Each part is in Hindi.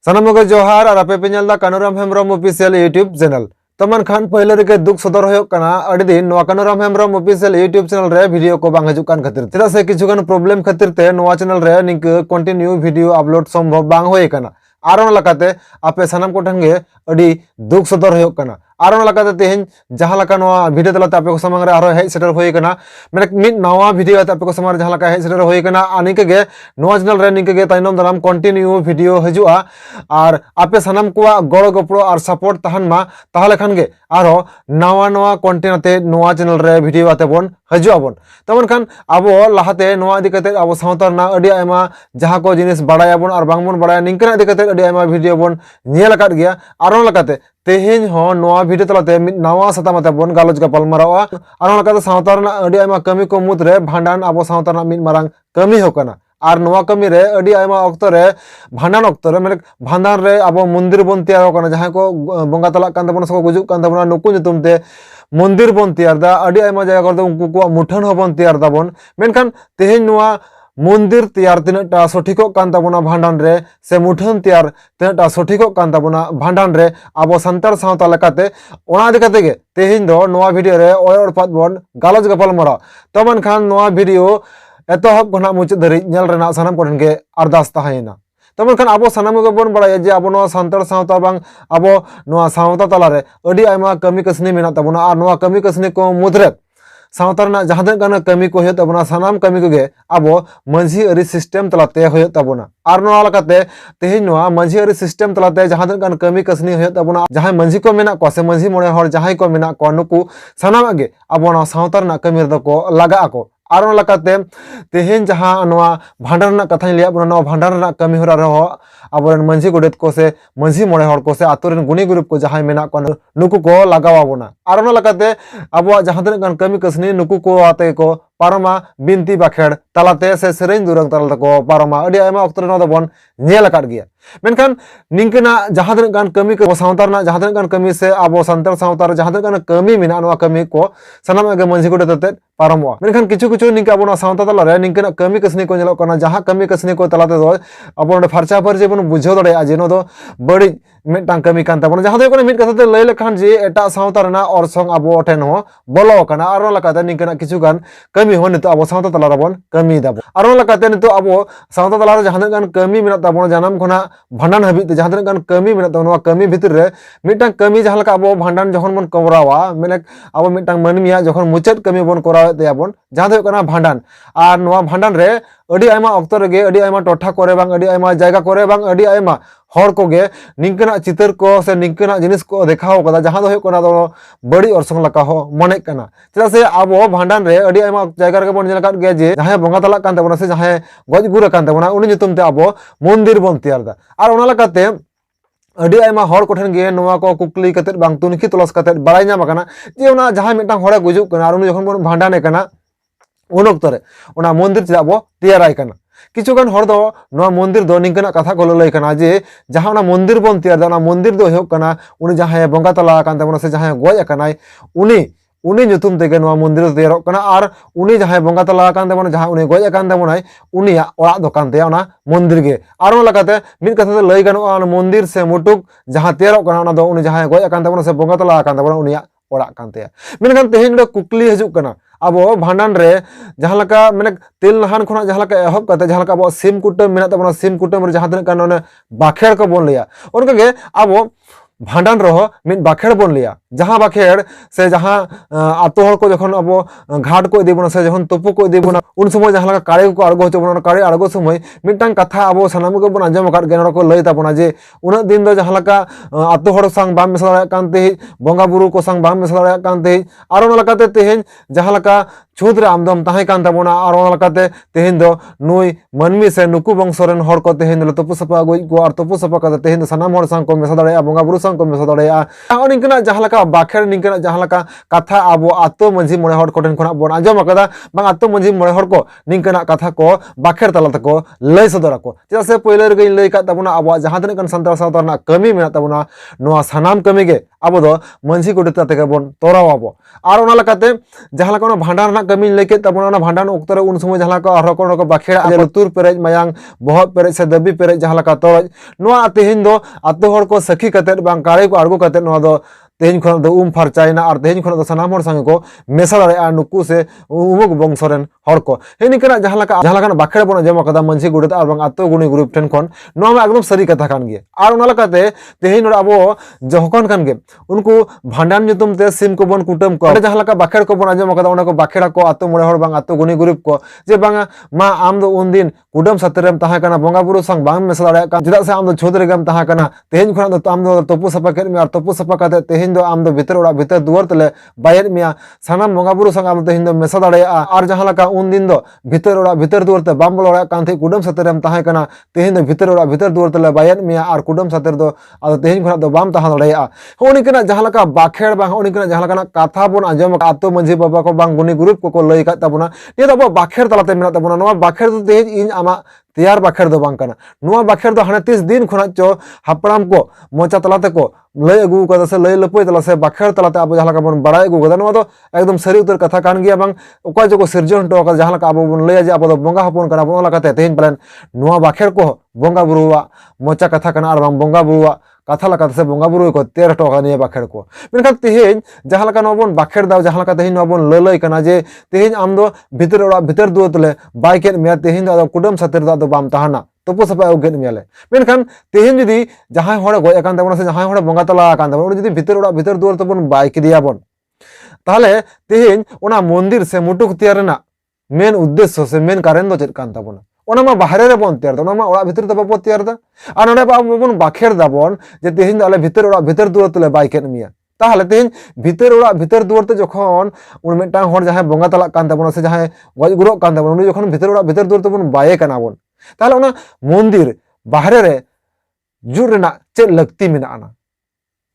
सानामगे जोहार और आपे पे नेलदा Kanuram Hembram official YouTube channel तो मनखान पहले रे दुख सदर होना अड़ी दिन नवा Kanuram Hembram official YouTube channel रे वीडियो को बांग हजुक कान खातिर चेदा से किछुगान प्रॉब्लम खातिर ते नवा चैनल रे निक कंटिन्यू वीडियो अपलोड संभव बांग होय काना आरो लकाते आपे सानाम को ठंगे अड़ी दुख सदर होना आरो लकाते तेहन जहां लका नवा वीडियो तलाते आपे को सामने आरो हेज सेटर होय काना मेरे मिड नवा वीडियो आपे को सामने जहां लका हेज सेटर होय काना आनिके गे नवा चैनल रे निके गे ताइनम दाराम कंटिन्यू वीडियो हजुआ और आपे सानाम को गड़ गपड़ो और सपोर्ट तहन मा ताहले खान गे आरो नवा नवा कंटेंट आते नवा चैनल रे वीडियो आते बोन हजुआ बोन तमन खान आबो लाहाते नवा इदी कते आबो सावतार ना अडी आयमा जहां को जिनिस बाडाया बोन और बांगमन बाडाया निंकना इदी कते अडी आयमा वीडियो बोन नेल काट गया आरो लकाते तेहेन हो नवा वीडियो तलाते नवा सतामते बोन गालोज गपाल मारावा आरो लकाते सावतार ना अडी आयमा कमी को मुद्रे भांडान आबो सावतार ना मिद मारांग कमी होकना और नवा कमी रे अडी आयमा ऑक्तो रे भांडान ऑक्तो रे मेरे भांडान रे आबो मंदिर बन तैयार होकना जहां को बंगा तला कान तबन सको गुजुक कान तबन नुकु नितुम ते मंदिर बन तैयार दा अडी आयमा जगह करते उनको को मुठन हो बन तैयार दा बोन मेनखान तेहेन नवा मंदिर तैयार तीनटा सठिको कान ताबोना भांडान रे से मुठन तैयार तीनटा सठिको कान ताबोना भांडान रे आबो संतार सावता लेकाते ओना दिकाते गे तेहिन दो नवा वीडियो रे ओयर पात बोन गालोज गपाल मारा तो मनखान नवा वीडियो एतहब खना मुचाद धरि नेल रेना सानाम कोठन गे अरदास ताहेना तो मनखान आबो सानाम गे बोन बड़ाय जे आबो नवा संतार सावता बांग आबो नवा सावता तला रे अडी आयमा कमी कसनी मेना ताबोना और नवा कमी कसनी को मुद्रे सावतारना जहां तक कमी को होना सानाम कमी को गे आबो मंझी अरी सिस्टम तलाते होना और नवा लकाते तेहिन नवा मंझी अरी सिस्टम तलाते जहां तक कमी कसनी होना जहां मंझी को मेना को से मंझी मोड़े हर जहां को मेना को नुकु सानाम गे आबो नवा सावतारना कमी रे को लगा को आरो लकाते तेहेन जहां नवा भांडार कथा लिया नवा भांडार कमी होरा रहो आबोरेन मंझी गोडेत को से मंझी मोड़े हर को से आतुरेन गुनी ग्रुप को जहां मेना को नुकु को लगावाबोना आरो लकाते आबो जहां तक कमी कसनी नुकु को आते को पारमा बिनती बाखेड़ तलाते से सेरेन दुरंग तलाते को पारमा अडी आयमा ऑक्तो रे बन नेल काट गया मेनखान निंकना जहां तक कमी को सावतारना जहां तक कमी से आबो संतार सावतार जहां तक कमी मेना नवा कमी को सनाम गे मंझी गोडे तते पारमवा मेनखान किछु किछु निंका आबो सावता तला रे निंकना कमी कसनी को नेलो कना जहां कमी कसनी को तलाते दो आबो फरचा फरजे बन बुझो दड़े आ जेनो दो बड़ी मिटांग कमी कान ताबोन जहां दो मिट कथाते लय लेखान जे एटा सावता रना अरसंग आबो ठेन हो बोलो कना आरो लकाते निंकना किछु गान कमी हो नितो आबो सावता तला रबन कमी दाबो आरो लकाते नितो आबो सावता तला रे जहां तक कमी मेना ताबोन जानम खना भांडान हबित जहां तक कमी मेना ताबोन कमी भितर रे मिटांग कमी जहां लका आबो भांडान जखन मन कोरावा मेने आबो मिटांग मनमिया जखन मुचाद कमी बन कोराव तेयाबोन जहां दो कना भांडान और नवा भांडान रे अडी आयमा ऑक्तो रे अडी आयमा टोठा करे बांग अडी आयमा जायगा करे बांग अडी आयमा हर को गे निंकना चितर को से निंकना जिनिस को देखाव कदा जहां दो होकना दो बड़ी अरसंग लका हो मने कना चेदा से आबो भांडान रे अडी आयमा जायगा रे बन जेलका गे जे जहां बंगा तला कान तबना से जहां गज गुर कान तबना उनी नितुम ते आबो मंदिर बन तैयार दा और ओना लकाते अडी आयमा हर कोठन गे नवा को कुकली कते बांग तुनखी तलस कते बड़ाय नाम कना जे ओना जहां मिटांग हरे गुजुक कना और उनी जखन बन भांडाने कना उन ऑक्तो रे ओना मंदिर चेदा बो तैयाराय कना किछुगान हर दो नवा मंदिर दो निंकना कथा को लय कना जे जहां ओना मंदिर बन तैयार दा मंदिर दो हो कना उनी जहां बंगा तला कान तबना से जहां गय कनाय उनी उनी nyutum tege नवा मंदिर तैयार कना और उनी जहां बंगा तला कान तबना जहां उनी गय कान तबनाय उनी ओड़ा दो कान ते ओना मंदिर गे आरो लकाते मिद कथा लय गानो मंदिर से मुटुक जहां तैयार कना ओना दो उनी जहां गय कान तबना से बंगा तला कान तबना उनी ओड़ा कान ते मेनखान तेहेन कुकली हजुक कना आबो भांडान रे जहां लका माने तेल नहान खना जहां लका एहब कते जहां लका आबो सिम कुटम मेना तबना सिम कुटम रे जहां तक कान ओने बाखेड़ को बन लिया उनके गे आबो भांडान रहो मिद बाखेड़ बन लिया जहां बाखेड़ से जहां आतो हर को जखन आबो घाट को इदीबोना से जखन तुपु को इदीबोना उन समय जहां लका कारे को आड़गो होचोबोना कारे आड़गो समय मिटांग कथा आबो सनाम को बन आंजम काट गेन को लय ताबोना जे उना दिन दो जहां लका आतो हर संग बाम मेसा दाड़ा कानते बंगा बुरु को संग बाम मेसा दाड़ा कानते आरो लकाते तेहेन जहां लका छुद रे आमदम ताहे कान ताबोना आरो लकाते तेहेन दो नुई मनमी से नुकु वंशरेन हर को तेहेन दो तुपु सपा गई को और तुपु सपा कते तेहेन सनाम हर संग को मेसा दाड़ा बंगा बुरु संग को मेसा दाड़ा निंकना जहां लका बाखेड़ निंकना जहां लका कथा आबो आतो मंझी मोड़े हर कोठेन खना बन आंजम कदा बांग आतो मंझी मोड़े हर को निंकना कथा को बाखेड़ तला तको लय सदर को चेदा से पहिले रे लय का ताबोना आबो जहां तने कन संतार सावतार ना कमी मेना ताबोना नवा सनाम कमी गे abo do manji godit teke bon torao abo ar ona lakate jahan laka ona bhandan na kami leke tabon ona bhandan oktore un somoy jahan laka arho kono ko bakhera lutur perej mayang bohot perej se dabi perej jahan laka toroj noa tehin do ato hor ko sakhi kate bang kare ko argo kate noa do तेहन खन दो फारचाइना और तेहन खन दो सानाम हर संगे को मेसा दाड़े नुकु से उमुक बंशरेन हर को हे निकना जहां लका बाखेड़ बन जमा कदा मंझी गुड़े और बंग आतो गुणी ग्रुप ठेन खन नो में एकदम सरी कथा कान गे और ओना लकाते तेहन अबो जहकन कान गे उनको भांडान नितुम ते सिम को बन कुटम को जहां लका बाखेड़ को बन जमा कदा ओना को बाखेड़ा को आतो मोड़े हर बंग आतो गुणी ग्रुप को जे बंगा मा आम दो उन दिन कुटम सतरेम तहा कना बंगा बुरु संग बांग मेसा दाड़े का चेदा से आम दो छोदरे गम तहा कना तेहन खन दो आम दो तपु सपा केर में और तपु सपा काते तेहन दो आम दो भीतर ओड़ा भीतर दुआर तले बायर मिया सानाम बंगा बुरु संग आम तेहन दो मेसा दाड़े और जहां लका उन दिन दो भीतर ओड़ा भीतर दुआर ते बाम बोल ओड़ा कान थे कुटम सतरेम तहा कना तेहन दो भीतर ओड़ा भीतर दुआर तले बायर मिया और कुटम सतर दो आदो तेहन खन दो बाम तहा दाड़े होनी कना जहां लका बाखेड़ बांग होनी कना जहां लका कथा बोन आंजम आतो मंझी बाबा को बांग गुनी ग्रुप को लई का तबना ये दो बाखेड़ तलाते मेना तबना नोआ बाखेड़ तो तेज इन आमा तैयार बाखेड़ दो बांग कना नोआ बाखेड़ दो हाने 30 दिन खुना चो हापड़ाम को मोचा तलाते को लय अगू कदा से लय लपय तला से बाखेड़ तलाते अब जहां लका बन बड़ाय अगू कदा नोआ दो एकदम सरी उतर कथा कान गया बांग ओका जो को सिरजन टो जहां लका अब बन लय जे अब दो बंगा हपन कना बन लकाते तेहन पलन नोआ बाखेड़ को बंगा बुरुवा मोचा कथा कना और बांग बंगा बुरुवा कथा लका से बंगा बुरु को 13 टका निये बाखेड़ को मेनखान तेहन जहां लका नोबन बाखेड़ दा जहां लका तेहन नोबन ललय कना जे तेहन आम दो भीतर ओड़ा भीतर दुआ तले बाय केन मिया तेहन दो कुडम सतर दो बाम तहाना तपु सपा उगेन मियाले मेनखान तेहन जुदी जहां हड़ गय कान तबन से जहां हड़ बंगा तला कान तबन जुदी भीतर ओड़ा भीतर दुआर तबन बाय किदिया बन ताहले तेहन ओना मंदिर से मुटुक तैयार ना मेन उद्देश्य से मेन कारण दो चेद कान तबन ओना मा बाहरे रे बन तैयार ओना मा ओड़ा भीतर द बाबो तैयार दा आ नोडे बाबन बाखेड़ दाबन जे तेहन आले भीतर ओड़ा भीतर दुआर तले बाय केन मिया ताहले तेहन भीतर ओड़ा भीतर दुआर ते जखन उन मेटांग हर जहां बंगा तला कान तबन से जहां गज गुरो कान तबन उनी जखन भीतर ओड़ा भीतर दुआर तबन बाये काना बन ताहले ओना मंदिर बाहरे रे जुर रेना चेद लगती मेना आना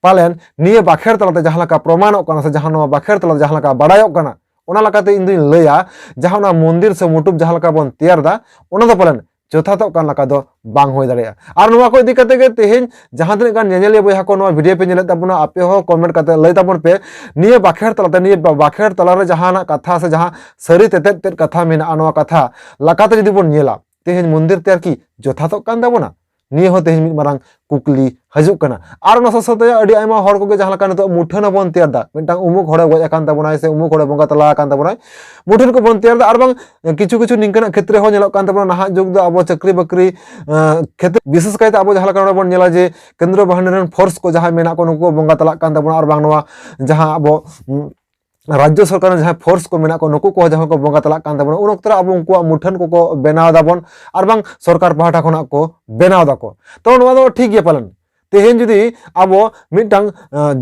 पालेन निये बाखेड़ तलाते जहां लका प्रमाणक काना से जहां नोआ बाखेड़ तला जहां लका बाड़ायोक काना ओना लकाते इन दिन लया जहां ना मंदिर से मुटुब जहां लका बन तैयार दा ओना दो पालेन जथातो कान लका दो बांग होय दाड़ेया आर नोआ को इदी कते गे तेहन जहां तिन गान नेनेलिया बयहा को नोआ वीडियो पे नेले ताबुना आपे हो कमेंट कते लय ताबुन पे निये बाखेड़ तलाते निये बाखेड़ तला रे जहां ना कथा से जहां सरी तेतेत तेत कथा मेना नोआ कथा लकाते जदि बोन नेला तेहन मंदिर तैयार की जथातो कान दाबोना निये हो तेहन मिद मारांग कुकली हजूक कना आर ना ससते अडी आयमा हर को जहां लका नितो मुठन बन तैयार दा मिटांग उमुक हड़े गय कान ताबोनाय से उमुक हड़े बंगा तला कान ताबोनाय मुठन को बन तैयार दा आर बांग किछु किछु निंकना क्षेत्र हो नेलो कान ताबोना नाहा जुग दा अबो चक्री बकरी क्षेत्र विशेष कायते अबो जहां लका बन नेला जे केंद्र बाहिनी रन फोर्स को जहां मेना को नुको बंगा तला कान ताबोना आर बांग नोआ जहां अबो राज्य सरकार जहां फोर्स को मेना को नुकु को जहां को बंगा तला कान ताबोना उन ओक्तरा अब उनको मुठन को बेनाव दाबन और बांग सरकार पाहटा खना को बेनाव दाको तो नोआ दो ठीक गे पालन तेहन जुदी अब मिटांग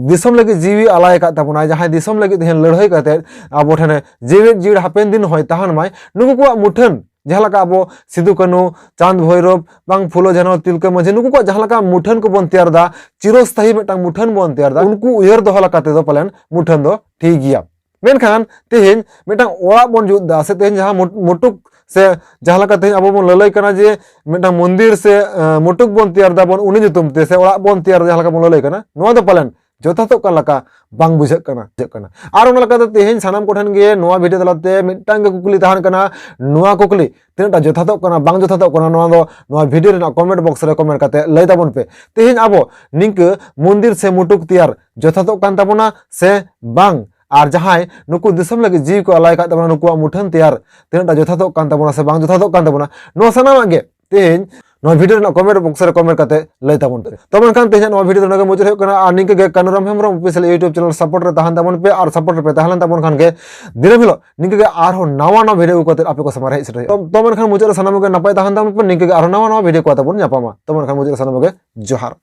दिसम लगे जीवी आलाय का ताबोना जहां दिसम लगे तेहन लड़ाई करते अब ठने जीवी जीव हापेन दिन होय तहान माय नुकु को मुठन जहां लका अब सिदु कानु चांद भैरव बांग फुलो जनो तिलका माझी नुकु को जहां लका मुठन को बन तैयार दा चिरस्थायी मिटांग मुठन बन तैयार दा उनको उयर दोह लकाते दो पालन मुठन दो ठीक गिया मेनखान तेहन मिटांग ओड़ा बन जुद दा से तेहन जहां मुटुक से जहां लका तेहन अब बन ललय कना जे मिटांग मंदिर से मुटुक बन तैयार दा बन उनी जुतुम ते से ओड़ा बन तैयार जहां लका बन ललय कना नोआ दो पालन जथातो कान लका बांग बुझक कना आर ओना लका तेहन सानाम कोठन गे नोआ वीडियो तलाते मिटांग कुकली तहान कना नोआ कुकली तिनटा जथातो कना बांग जथातो कना नोआ दो नोआ वीडियो रेना कमेंट बॉक्स रे कमेंट काते लय ताबन पे तेहन अब निंक मंदिर से मुटुक तैयार जथातो कान ताबोना से बांग और जहां नुकु दिसम लगे जीव को अलाय का ताबोना नुकु मुठन तैयार तिनटा जथातो कान ताबोना से बांग जथातो कान ताबोना नोआ सानाम गे तेहन नोआ वीडियो ना कमेंट बॉक्स रे कमेंट काते लय ताबन पे तो मनखान तेहन नोआ वीडियो नगे मुचाद हो कना आ निंके गे Kanuram Hembram official YouTube channel support रे तहान ताबन पे और सपोर्ट पे तहान ताबन खान गे दिनम हिलो निंके गे आर हो नवा नवा वीडियो को आपे को समारे हेस तो मनखान मुचाद सानाम गे नपाय तहान ताबन पे निंके गे आर नवा नवा वीडियो को ताबन ᱧᱟᱯᱟᱢᱟ तो मनखान मुचाद सानाम गे जोहार।